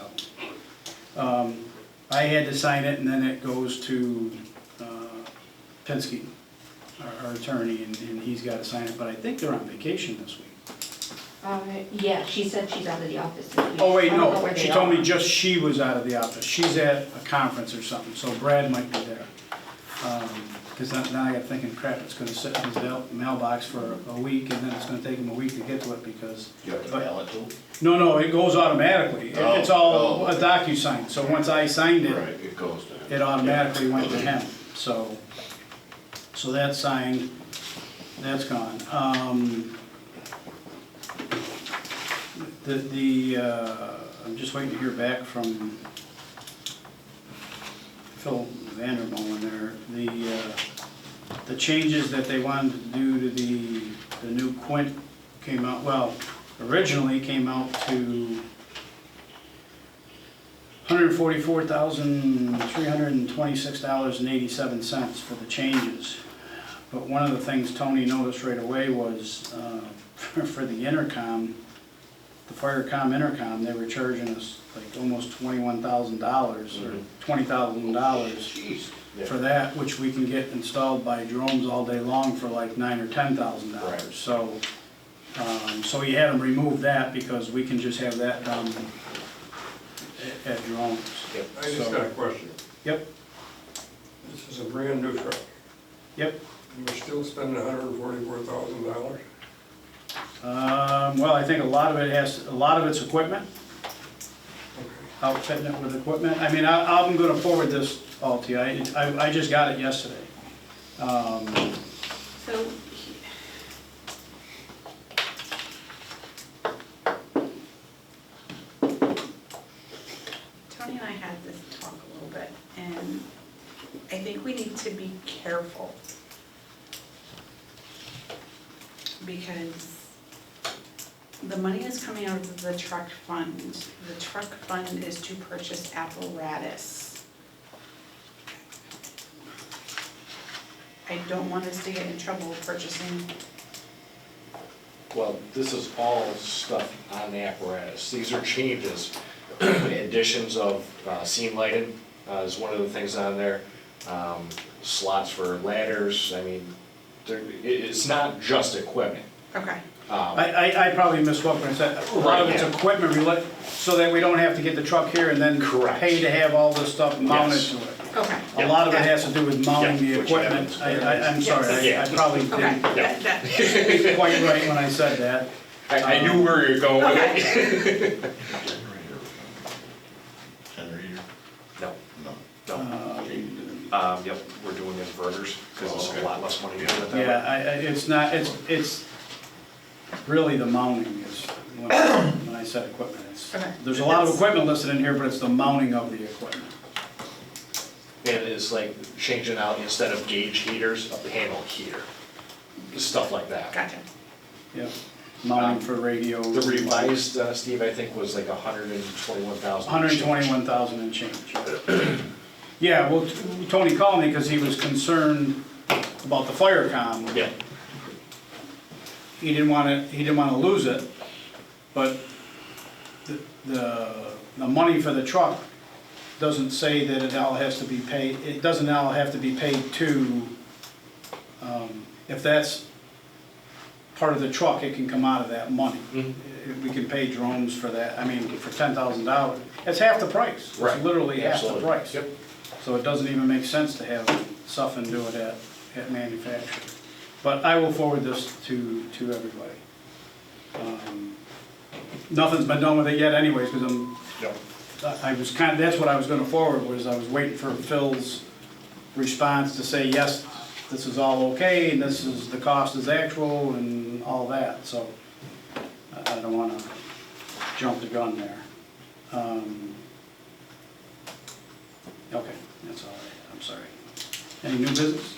Speaker 3: I had to sign it, and then it goes to Penske, our attorney, and he's got to sign it, but I think they're on vacation this week.
Speaker 4: Yeah, she said she's out of the office this week.
Speaker 3: Oh, wait,
Speaker 4: I don't know
Speaker 3: no,
Speaker 4: where
Speaker 3: she
Speaker 4: they
Speaker 3: told me
Speaker 4: are.
Speaker 3: just she was out of the office. She's at a conference or something, so Brad might be there. Because now I got thinking, crap, it's gonna sit in his mailbox for a week, and then it's gonna take him a week to get to it, because...
Speaker 2: You have to mail it to them?
Speaker 3: No, it goes automatically. It's all
Speaker 2: Oh.
Speaker 3: a DocuSign, so once I signed it,
Speaker 2: Right, it goes to him.
Speaker 3: it automatically went to him, so that's signed, that's gone. I'm just waiting to hear back from Phil Vandermolen there. The changes that they wanted to do to the new Quint came out, well, originally came out to $144,326.87 for the changes. But one of the things Tony noticed right away was, for the intercom, the Firecom intercom, they were charging us like almost $21,000 or $20,000
Speaker 2: Jeez.
Speaker 3: for that, which we can get installed by drones all day long for like $9,000 or $10,000.
Speaker 5: Right.
Speaker 3: So he had them remove that because we can just have that done at drones.
Speaker 5: Yep.
Speaker 9: I just got a question.
Speaker 3: Yep,
Speaker 9: This is a brand new truck.
Speaker 3: yep.
Speaker 9: And we're still spending $144,000?
Speaker 3: Well, I think a lot of it's equipment, outfitting it with equipment. I mean, I'm gonna forward this all to you. I just got it yesterday.
Speaker 7: So, Tony and I had this talk a little bit, and I think we need to be careful. Because the money is coming out of the truck fund. The truck fund is to purchase apparatus. I don't want us to get in trouble purchasing.
Speaker 5: Well, this is all stuff on the apparatus. These are changes, additions of scene lighting is one of the things on there. Slots for ladders, I mean, it's not just equipment.
Speaker 7: Okay.
Speaker 3: I probably misspoke when I said, a lot of it's
Speaker 5: Right, yeah.
Speaker 3: equipment related, so that we don't have to get the truck here and then
Speaker 5: Correct.
Speaker 3: pay to have all this stuff mounted
Speaker 5: Yes.
Speaker 3: to it.
Speaker 7: Okay.
Speaker 3: A lot of it has to do with mounting the
Speaker 5: Yeah, which you
Speaker 3: equipment.
Speaker 5: haven't.
Speaker 3: I'm sorry,
Speaker 5: Yes.
Speaker 3: I probably
Speaker 7: Okay.
Speaker 3: didn't
Speaker 7: That-
Speaker 3: speak quite right when I said that.
Speaker 5: I knew where you're going with it.
Speaker 6: Generator?
Speaker 5: No,
Speaker 6: No.
Speaker 5: no. Yep, we're doing inverters, because it's a lot less money to do it that way.
Speaker 3: Yeah, it's not, it's really the mounting is, when I said equipment, it's,
Speaker 7: Okay.
Speaker 3: there's a lot of equipment listed in here, but it's the mounting of the equipment.
Speaker 5: And it's like changing out, instead of gauge heaters, a panel heater, stuff like that.
Speaker 7: Gotcha.
Speaker 3: Yeah, mounting for radio.
Speaker 5: The revised, Steve, I think was like 121,000.
Speaker 3: 121,000 and change. Yeah, well, Tony called me because he was concerned about the fire comm.
Speaker 5: Yeah,
Speaker 3: He didn't want to lose it, but the money for the truck doesn't say that it all has to be paid, it doesn't all have to be paid to, if that's part of the truck, it can come out of that money. We can pay drones for that, I mean, for $10,000. It's half the price.
Speaker 5: Right.
Speaker 3: It's literally half the
Speaker 5: Absolutely.
Speaker 3: price.
Speaker 5: Yep.
Speaker 3: So it doesn't even make sense to have Suffin do it at manufacturer. But I will forward this to everybody. Nothing's been done with it yet anyways, because
Speaker 5: Yep.
Speaker 3: I was kind of, that's what I was gonna forward, was I was waiting for Phil's response to say, yes, this is all okay, and this is, the cost is actual, and all that, so I don't wanna jump the gun there. Okay, that's all right, I'm sorry. Any new business?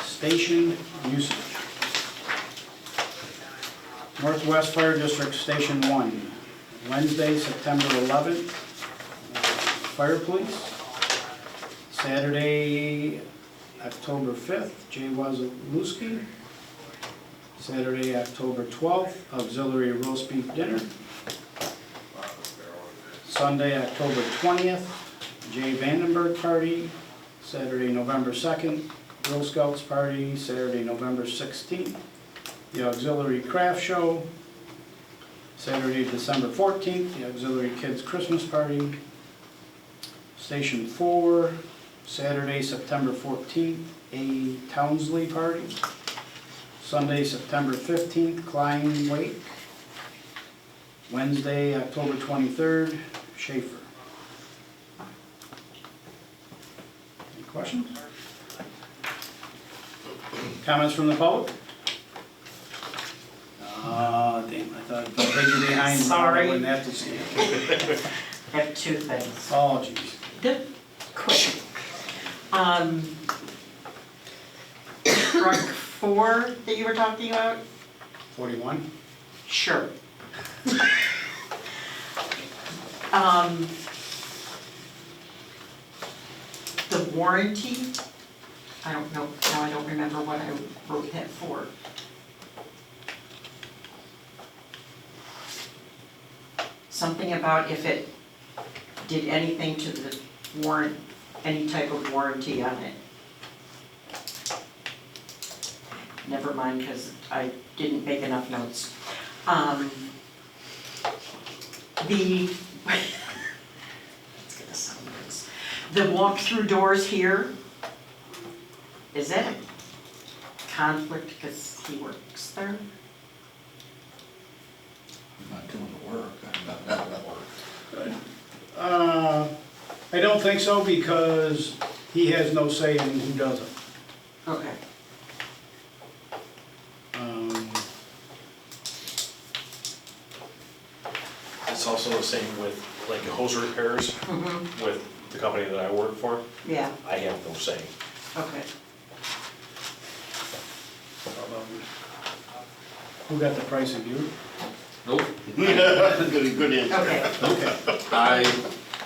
Speaker 3: Station usage. Northwest Fire District Station 1, Wednesday, September 11th, Fire Police. Saturday, October 5th, Jay Wazalewski. Saturday, October 12th, auxiliary roast beef dinner. Sunday, October 20th, Jay Vandenberg party. Saturday, November 2nd, Girl Scouts party. Saturday, November 16th, the auxiliary craft show. Saturday, December 14th, the auxiliary kids Christmas party. Station 4, Saturday, September 14th, a Townsley party. Sunday, September 15th, Klein Wake. Wednesday, October 23rd, Schaefer. Any questions? Comments from the public? Damn, I thought if I hid you behind, I
Speaker 10: Sorry.
Speaker 3: wouldn't have to see it.
Speaker 10: I have two things.
Speaker 3: Oh, jeez.
Speaker 10: Quick. Truck 4 that you were talking about?
Speaker 3: 41?
Speaker 10: Sure. The warranty, I don't know, now I don't remember what I wrote that for. Something about if it did anything to the warrant, any type of warranty on it. Never mind, because I didn't make enough notes. It's gonna sound nice. The walk-through doors here, is that a conflict because he works there?
Speaker 8: Not doing the work, I'm not doing the work.
Speaker 3: I don't think so, because he has no say in who does it.
Speaker 10: Okay.
Speaker 5: It's also the same with like hose repairs with the company that I work for.
Speaker 10: Yeah,
Speaker 5: I have no say.
Speaker 10: okay.
Speaker 3: Who got the pricing, you?
Speaker 8: Nope,
Speaker 2: Good answer.
Speaker 10: Okay,
Speaker 3: Okay,
Speaker 8: I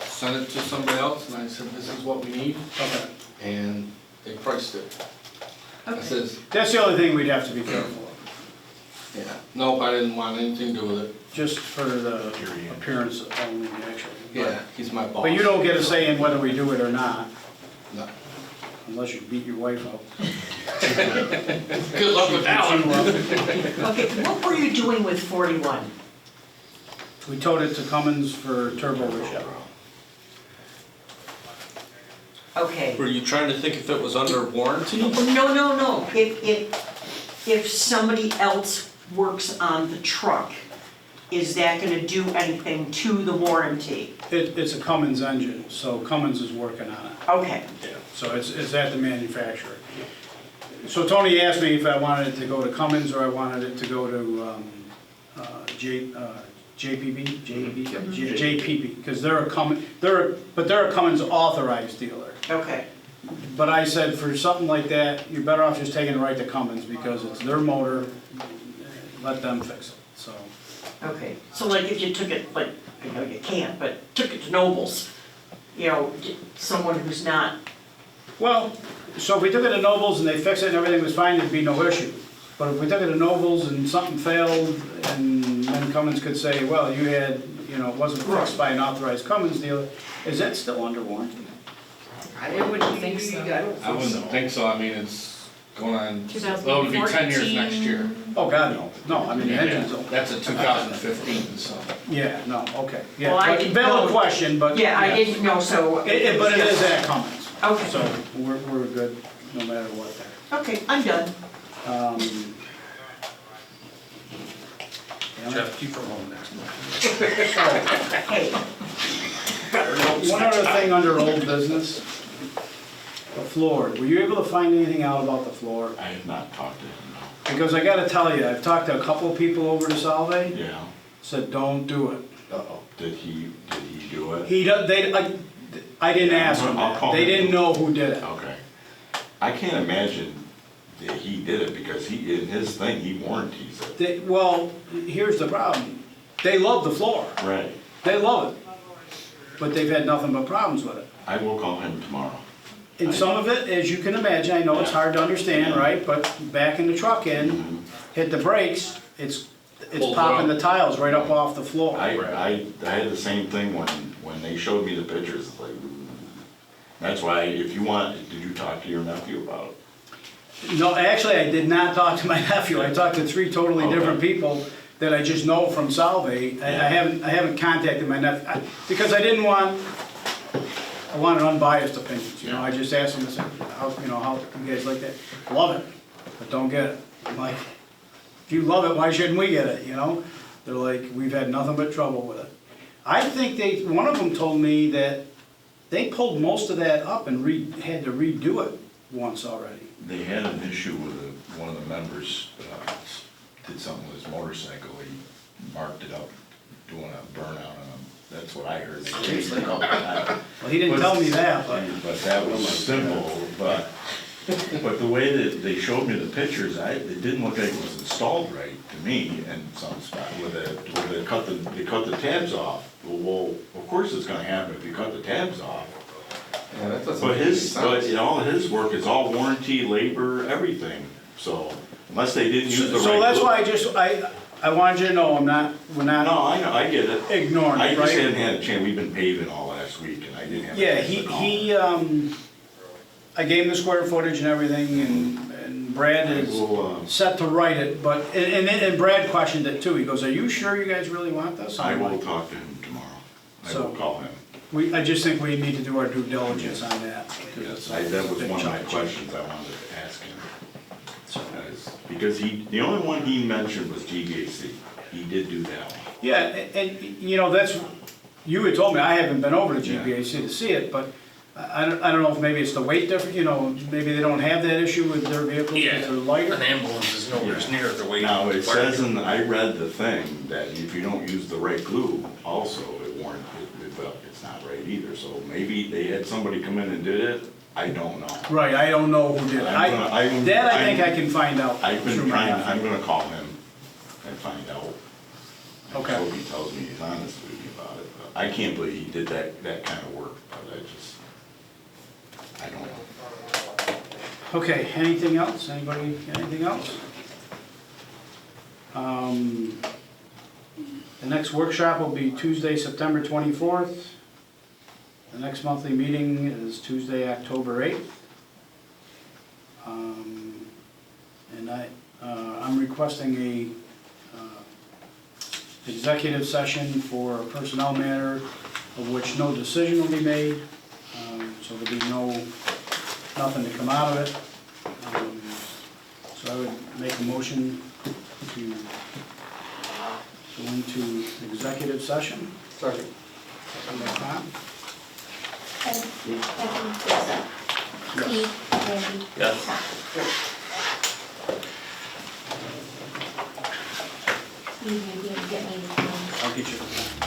Speaker 8: sent it to somebody else and I said, this is what we need,
Speaker 3: okay.
Speaker 8: and they priced it. I
Speaker 10: okay.
Speaker 8: says,
Speaker 3: That's the only thing we'd have to be careful of,
Speaker 8: yeah, nope, I didn't want anything to do with it.
Speaker 3: just for the appearance only, actually.
Speaker 8: Yeah, he's my boss.
Speaker 3: But you don't get a say in whether we do it or not,
Speaker 8: No.
Speaker 3: unless you beat your wife up.
Speaker 8: Good luck with that one.
Speaker 10: Okay, what were you doing with 41?
Speaker 3: We towed it to Cummins for turbo reshell.
Speaker 10: Okay.
Speaker 8: Were you trying to think if it was under warranty?
Speaker 10: No. If somebody else works on the truck, is that gonna do anything to the warranty?
Speaker 3: It's a Cummins engine, so Cummins is working on it.
Speaker 10: Okay,
Speaker 3: So it's at the manufacturer. So Tony asked me if I wanted it to go to Cummins or I wanted it to go to JPB, JPB, because they're a Cummins authorized dealer.
Speaker 10: Okay,
Speaker 3: But I said, for something like that, you're better off just taking it right to Cummins, because it's their motor, let them fix it, so.
Speaker 10: okay. So like if you took it, like, I know you can't, but took it to Nobles, you know, someone who's not,
Speaker 3: Well, so if we took it to Nobles and they fixed it and everything was fine, there'd be no issue. But if we took it to Nobles and something failed, and then Cummins could say, well, you had, it wasn't fixed by an authorized Cummins dealer, is that still under warranty?
Speaker 7: I wouldn't think so.
Speaker 8: I wouldn't think so, I mean, it's going on, well, it'll be 10 years next year.
Speaker 3: Oh, God, no. No, I mean, the engine's,
Speaker 8: That's a 2015, so.
Speaker 3: yeah, no, okay. Yeah,
Speaker 10: Well, I
Speaker 3: but
Speaker 10: didn't
Speaker 3: valid
Speaker 10: know-
Speaker 3: question, but.
Speaker 10: yeah, I didn't know, so.
Speaker 3: But it is at Cummins.
Speaker 10: Okay.
Speaker 3: So we're good, no matter what there.
Speaker 10: Okay, I'm done.
Speaker 1: Jeff, keep her home next month.
Speaker 10: Hey,
Speaker 3: One other thing under old business, the floor. Were you able to find anything out about the floor?
Speaker 6: I have not talked to him,
Speaker 3: Because I gotta tell you, I've talked to a couple of people over to Salve,
Speaker 6: no. Yeah.
Speaker 3: said, don't do it.
Speaker 6: Uh-oh. Did he do it?
Speaker 3: I didn't ask them
Speaker 6: I'll
Speaker 3: that.
Speaker 6: call
Speaker 3: They
Speaker 6: him.
Speaker 3: didn't know who did it.
Speaker 6: Okay. I can't imagine that he did it because in his thing, he warranties it.
Speaker 3: Well, here's the problem. They love the floor.
Speaker 6: Right.
Speaker 3: They love it. But they've had nothing but problems with it.
Speaker 6: I will call him tomorrow.
Speaker 3: And some of it, as you can imagine, I know it's hard to understand, right? But backing the truck in, hit the brakes, it's
Speaker 8: Pulls
Speaker 3: popping
Speaker 8: up.
Speaker 3: the tiles right up off the floor.
Speaker 6: I had the same thing when they showed me the pictures, it's like, ooh. That's why, if you want, did you talk to your nephew about it?
Speaker 3: No, actually, I did not talk to my nephew. I talked to 3 totally
Speaker 6: Okay.
Speaker 3: different people that I just know from Salve. I haven't contacted my nephew, because I wanted unbiased opinions, I just asked them, I said, how you guys like that? Love it, but don't get it. I'm like, if you love it, why shouldn't we get it, They're like, we've had nothing but trouble with it. I think one of them told me that they pulled most of that up and had to redo it once already.
Speaker 6: They had an issue with one of the members, did something with his motorcycle, he marked it up, doing a burnout on him. That's what I heard. Seriously?
Speaker 3: Well, he didn't tell me that, but.
Speaker 6: But that was simple, but the way that they showed me the pictures, it didn't look like it was installed right to me in some spot, where they cut the tabs off. Well, of course it's gonna happen if you cut the tabs off.
Speaker 8: Yeah, that doesn't
Speaker 6: But
Speaker 8: make any sense.
Speaker 6: all his work is all warranty, labor, everything, so unless they didn't use the right.
Speaker 3: So that's
Speaker 6: glue-
Speaker 3: why I wanted you to know, we're
Speaker 6: No,
Speaker 3: not
Speaker 6: I know, I get it.
Speaker 3: ignoring
Speaker 6: I
Speaker 3: it,
Speaker 6: just hadn't
Speaker 3: right?
Speaker 6: had a chance, we've been paving all last week and I didn't have a
Speaker 3: Yeah,
Speaker 6: chance to call.
Speaker 3: I gave him the square footage and everything, and Brad is
Speaker 6: Well,
Speaker 3: set to write it, but, and Brad questioned it too. He goes, are you sure you guys really want this?
Speaker 6: I
Speaker 3: I'm
Speaker 6: will
Speaker 3: like,
Speaker 6: talk to him tomorrow. I
Speaker 3: So-
Speaker 6: will call him.
Speaker 3: I just think we need to do our due diligence on that.
Speaker 6: Yes, that was one of my questions I wanted to ask him. Because the only one he mentioned was GVAC. He did do that one.
Speaker 3: Yeah, and that's, you had told me, I haven't been over to GBAC to see it, but I don't know if maybe it's the weight difference, maybe they don't have that issue with their vehicles because they're lighter.
Speaker 1: An ambulance is nowhere near the weight.
Speaker 6: Now, it
Speaker 1: fire
Speaker 6: says I read the thing, that if you don't use the right glue, also, it's not right either. So maybe they had somebody come in and did it, I don't know.
Speaker 3: Right, I don't know who did it. I think I can find out.
Speaker 6: I've
Speaker 3: through
Speaker 6: been
Speaker 3: my
Speaker 6: trying,
Speaker 3: nephew.
Speaker 6: I'm gonna call him and find out.
Speaker 3: Okay.
Speaker 6: I hope he tells me he's honest with me about it. But I can't believe he did that kind of work, but I don't know.
Speaker 3: Okay, anything else? Anybody, anything else? The next workshop will be Tuesday, September 24th. The next monthly meeting is Tuesday, October 8th. And I'm requesting a executive session for a personnel matter of which no decision will be made. So there'll be nothing to come out of it. So I would make a motion to go into executive session.
Speaker 9: Second.
Speaker 3: Second by Tom.
Speaker 4: Steve, Randy.
Speaker 1: Yes.
Speaker 4: You didn't get me the
Speaker 3: I'll get you.